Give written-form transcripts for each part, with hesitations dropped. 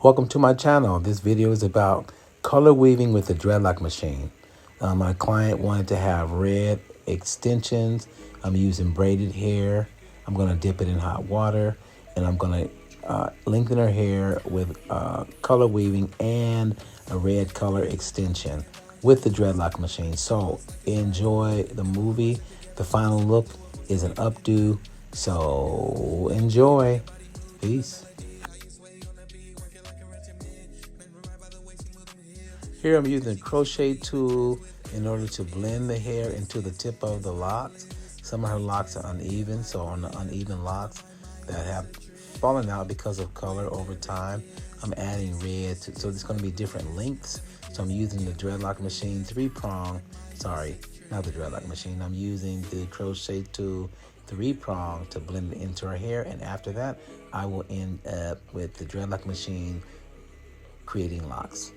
Welcome to my channel. This video is about color weaving with the Dreadlock Machine. My client wanted to have red extensions. I'm using braided hair. I'm going to dip it in hot water, and I'm going to lengthen her hair with color weaving and a red color extension with the Dreadlock Machine. So enjoy the movie. The final look is an updo. So enjoy. Peace. Here I'm using a crochet tool in order to blend the hair into the tip of the locks. Some of her locks are uneven, so on the uneven locks that have fallen out because of color over time, I'm adding red, so it's going to be different lengths. So I'm using the Dreadlock Machine 3-prong, sorry, not the Dreadlock Machine. I'm using the crochet tool 3-prong to blend it into her hair, and after that, I will end up with the Dreadlock Machine creating locks.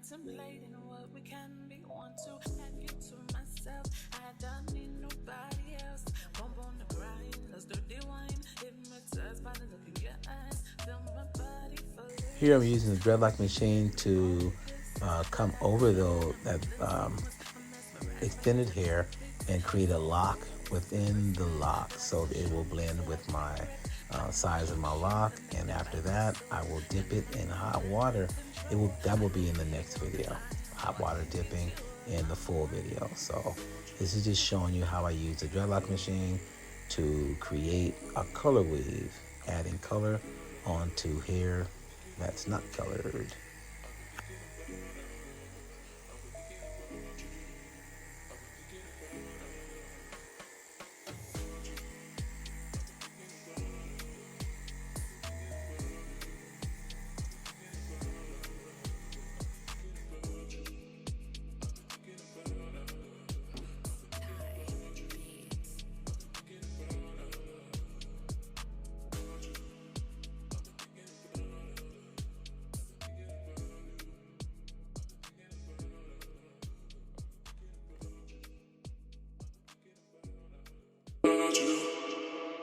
Contemplating what we can be, want to have you to myself. I don't need nobody else. Bump on the grind, let's dirty wine. Hypnotized by the look in your eyes. Feel my body full. Here I'm using the Dreadlock Machine to come over that extended hair and create a lock within the lock, so it will blend with my size of my lock. And after that, I will dip it in hot water. That will be in the next video, hot water dipping in the full video. So this is just showing you how I use the Dreadlock Machine to create a color weave, adding color onto hair that's not colored.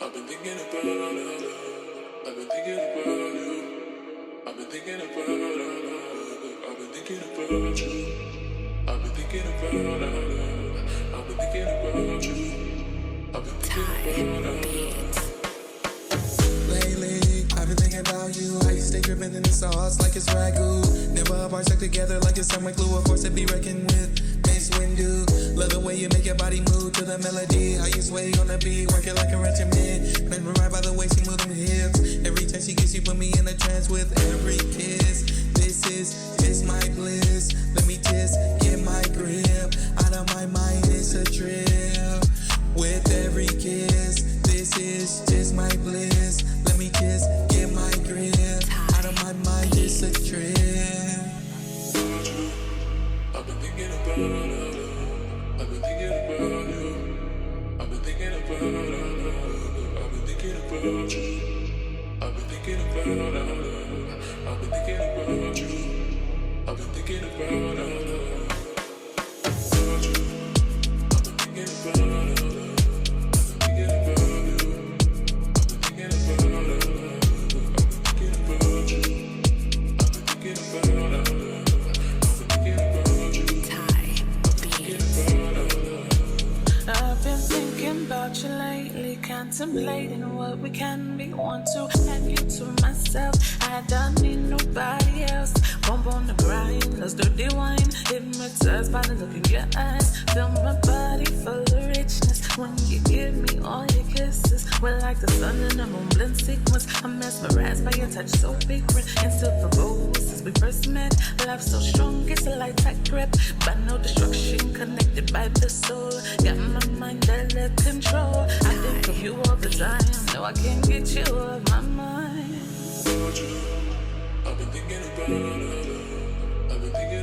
I've been thinking about you. I've been thinking about you. I've been thinking about you. I've been thinking about you. I've been thinking about you. I've been thinking about you. I've been thinking about you. Lately, I've been thinking about you. How you stay dripping in the sauce like it's ragu. Never apart, stuck together like it's summer glue. A force to be reckoned with. Windu. Love the way you make your body move to the melody. How you sway on the beat, working like a regiment. Mesmerized by the way she move them hips. Every time she gets, she put me in a trance with every kiss. This is my bliss. Let me just get my grip. Out of my mind, it's a trip. With every kiss, this is just my bliss. Let me just get my grip. Out of my mind, it's a trip. I've been thinking about you. I've been thinking about you. I've been thinking about you. I've been thinking about you. I've been thinking about you. I've been thinking about you. I've been thinking about you. Contemplating what we can be, want to have you to myself. I don't need nobody else. Bump on the grind, let's dirty wine. Hypnotized by the look in your eyes. Feel my body full of richness when you give me all your kisses. We're like the sun and the moon blend sequence. I'm mesmerized by your touch, so frequent and still proposed since we first met. Love so strong, it's a light I grip, but no destruction, connected by the soul. Got my mind under control. I think of you all the time. No, I can't get you off my mind. I've been thinking about you. I've been thinking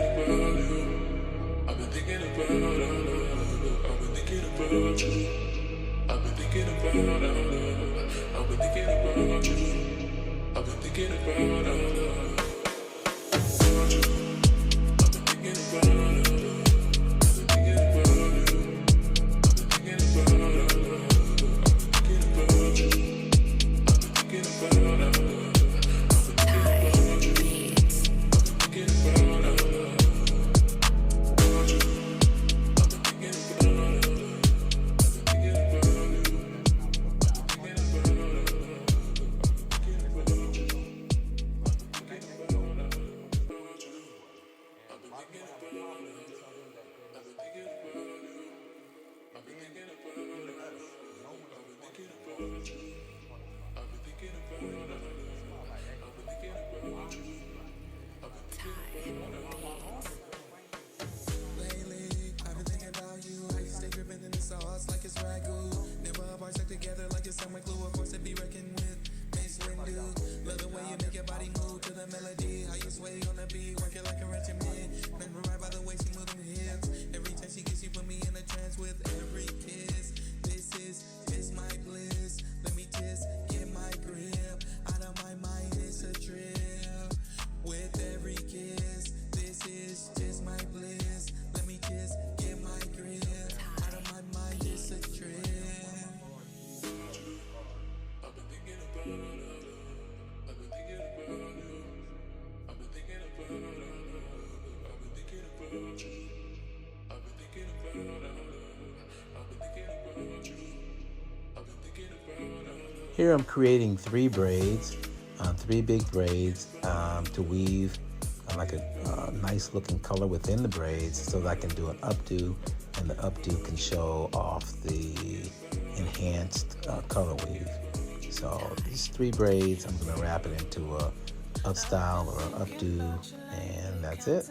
Here I'm creating 3 braids, 3 big braids to weave like a nice looking color within the braids so that I can do an updo, and the updo can show off the enhanced color weave. So these 3 braids, I'm going to wrap it into a up style or an updo, and that's it.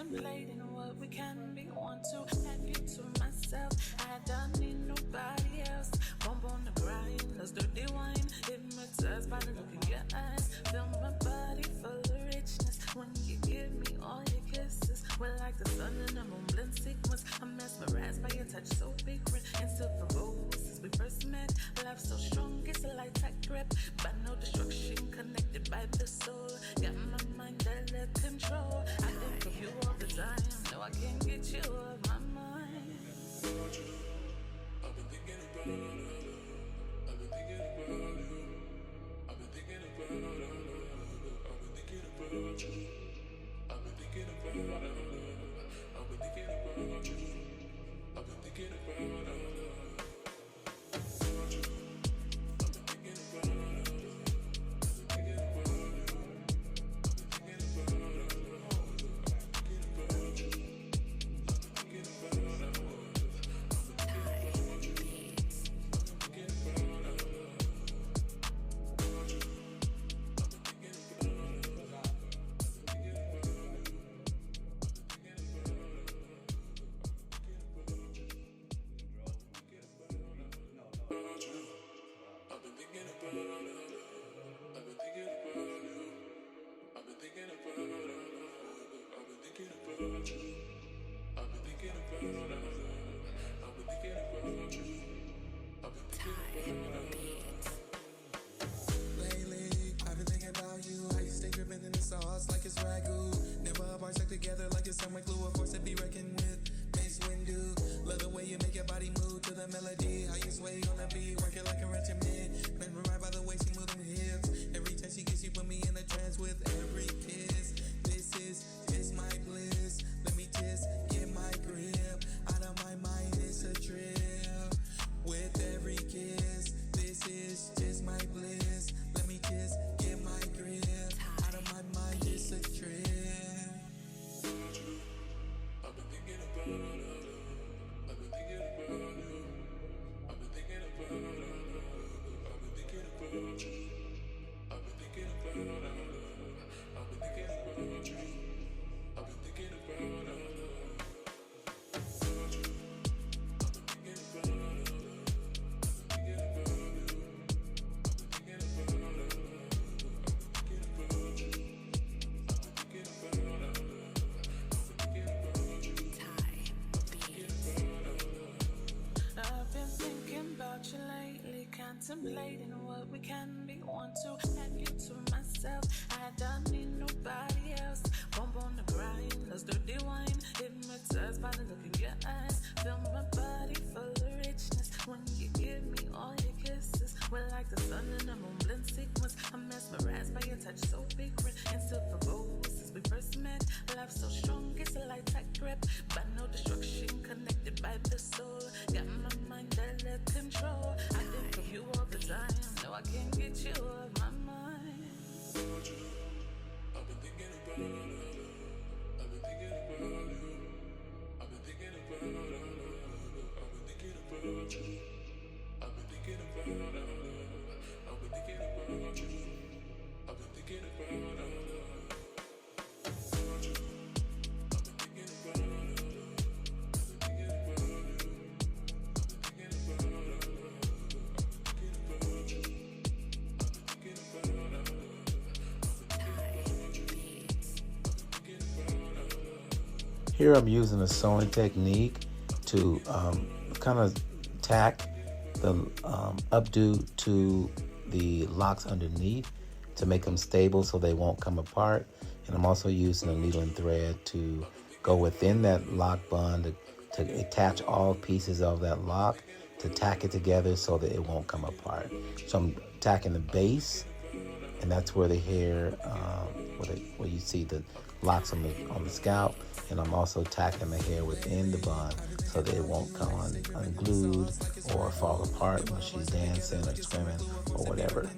When you give me all your kisses, we're like the sun and the moon blend sequence. I'm mesmerized by your touch, so frequent and still provoke. Since we first met, love so strong, it's a light tight grip, but no destruction, connected by the soul. Got my mind under control. I think of you all the time. No, I can't get you off my mind. I've been thinking about you. I've been thinking about you. I've been thinking about you. I've been thinking about you. I've been thinking about you. I've been thinking about you. I've been thinking about you. Lately, I've been thinking about you. How you stay dripping in the sauce like it's ragu. Never apart, stuck together like it's summer glue. A force to be reckoned with. Mace Windu. Love the way you make your body move to the melody. How you sway on the beat, work it like a regimen. Mesmerized by the way she move them hips. Every time she gets, you put me in a trance with every kiss. This is my bliss. Let me just get my grip. Out of my mind, it's a trip. With every kiss, this is just my bliss. Let me just get my grip. Out of my mind, it's a trip. I've been thinking about you. I've been thinking about you. I've been thinking about you. I've been thinking about you. I've been thinking about you. I've been thinking about you. I've been thinking about you. Contemplating what we can be. Want to have you to myself. I don't need nobody else. Bump on the grind, let's dirty wine. Hypnotized by the look in your eyes. Feel my body full of richness. When you give me all your kisses, we're like the sun and the moon blend sequence. I'm mesmerized by your touch, so frequent and still provoke. Since we first met, love so strong, it's a light tight grip, but no destruction, connected by the soul. Got my mind under control. I think of you all the time. No, I can't get you off my mind. I've been thinking about you. I've been thinking about you. I've been thinking about you. I've been thinking about you. I've been thinking about you. I've been thinking about you. I've been thinking about you. Here I'm using a sewing technique to kind of tack the updo to the locks underneath to make them stable so they won't come apart. And I'm also using a needle and thread to go within that lock bund to attach all pieces of that lock to tack it together so that it won't come apart. So I'm tacking the base, and that's where the hair, where you see the locks on the scalp, and I'm also tacking the hair within the bun so they won't come unglued or fall apart when she's dancing or swimming or whatever.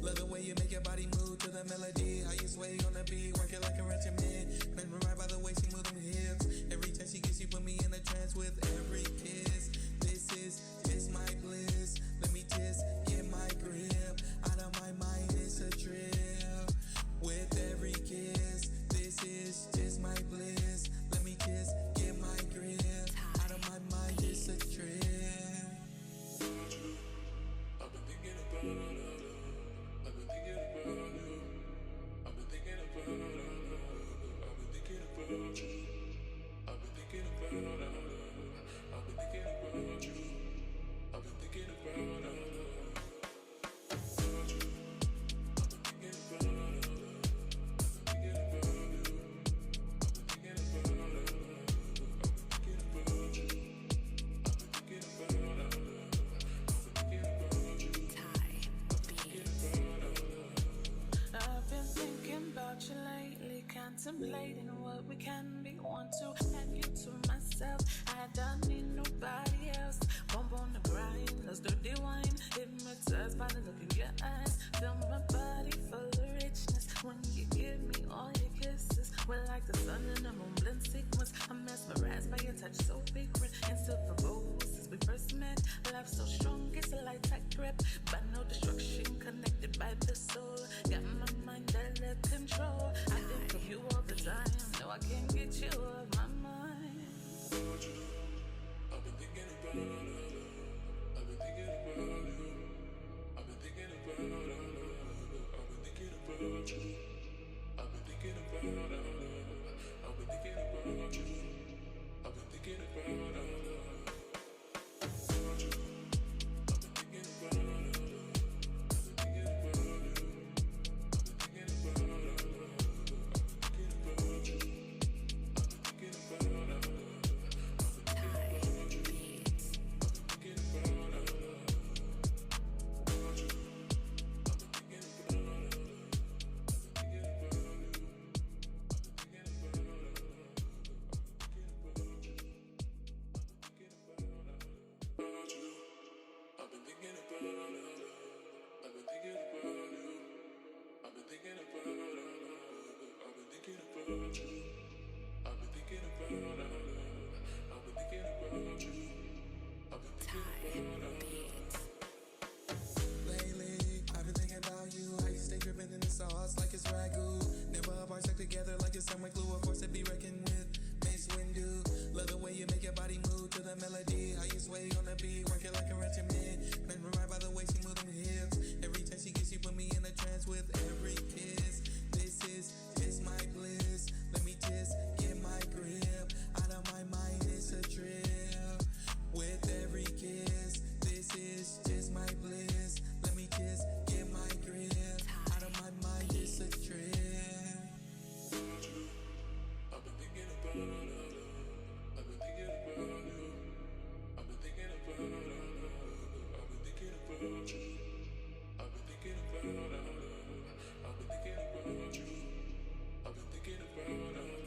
Love the way you make your body move to the melody. How you sway on the beat, work it like a regimen. Mesmerized by the way she move them hips. Every time she gets, she put me in a trance with every kiss. This is just my bliss. Let me just get my grip. Out of my mind, it's a trip. With every kiss, this is just my bliss. Let me just get my grip. Out of my mind, it's a trip. I've been thinking about it. I've been thinking about you. I've been thinking about it. I've been thinking about you. I've been thinking about it. I've been thinking about you. I've been thinking about it. Contemplating what we can be. Want to have you to myself. I don't need nobody else. Bump on the grind, let's dirty wine. Hypnotized by the look in your eyes. Feel my body full of richness when you give me all your kisses. We're like the sun and the moon blend sequence. I'm mesmerized by your touch, so frequent and still proposed since we first met. Love so strong, it's a light tight grip, but no destruction. Connected by the soul, got my mind under control. I think of you all the time. No, I can't get you off my mind. I've been thinking about it. I've been thinking about you. I've been thinking about it. I've been thinking about you. I've been thinking about it. I've been thinking about you. I've been thinking about it. Lately, I've been thinking about you. How you stay dripping in the sauce like it's ragu. Never apart, stuck together like it's summer glue. A force to be reckoned with. Mace Windu. Love the way you make your body move to the melody. How you sway on the beat, work it like a regimen. Mesmerized by the way she move them hips. Every time she gets, she put me in a trance with every kiss. This is just my bliss. Let me just get my grip. Out of my mind, it's a trip. With every kiss, this is just my bliss. Let me just get my grip. Out of my mind, it's a trip. I've been thinking about it. I've been thinking about you. I've been thinking about it. I've been thinking about you. I've been thinking about it. I've been thinking about you. I've been thinking about it.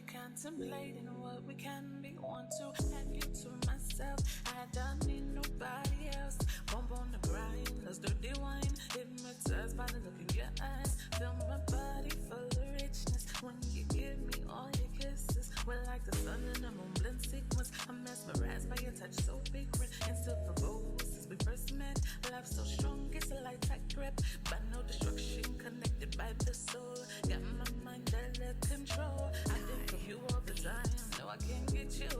Contemplating what we can be. Want to have you to myself. I don't need nobody else. Bump on the grind, let's dirty wine. Hypnotized by the look in your eyes. Feel my body full of richness when you give me all your kisses. We're like the sun and the moon blend sequence. I'm mesmerized by your touch, so frequent and still proposed since we first met. Love so strong, it's a light tight grip, but no destruction. Connected by the soul, got my mind under control. I think of you all the time. No, I can't get you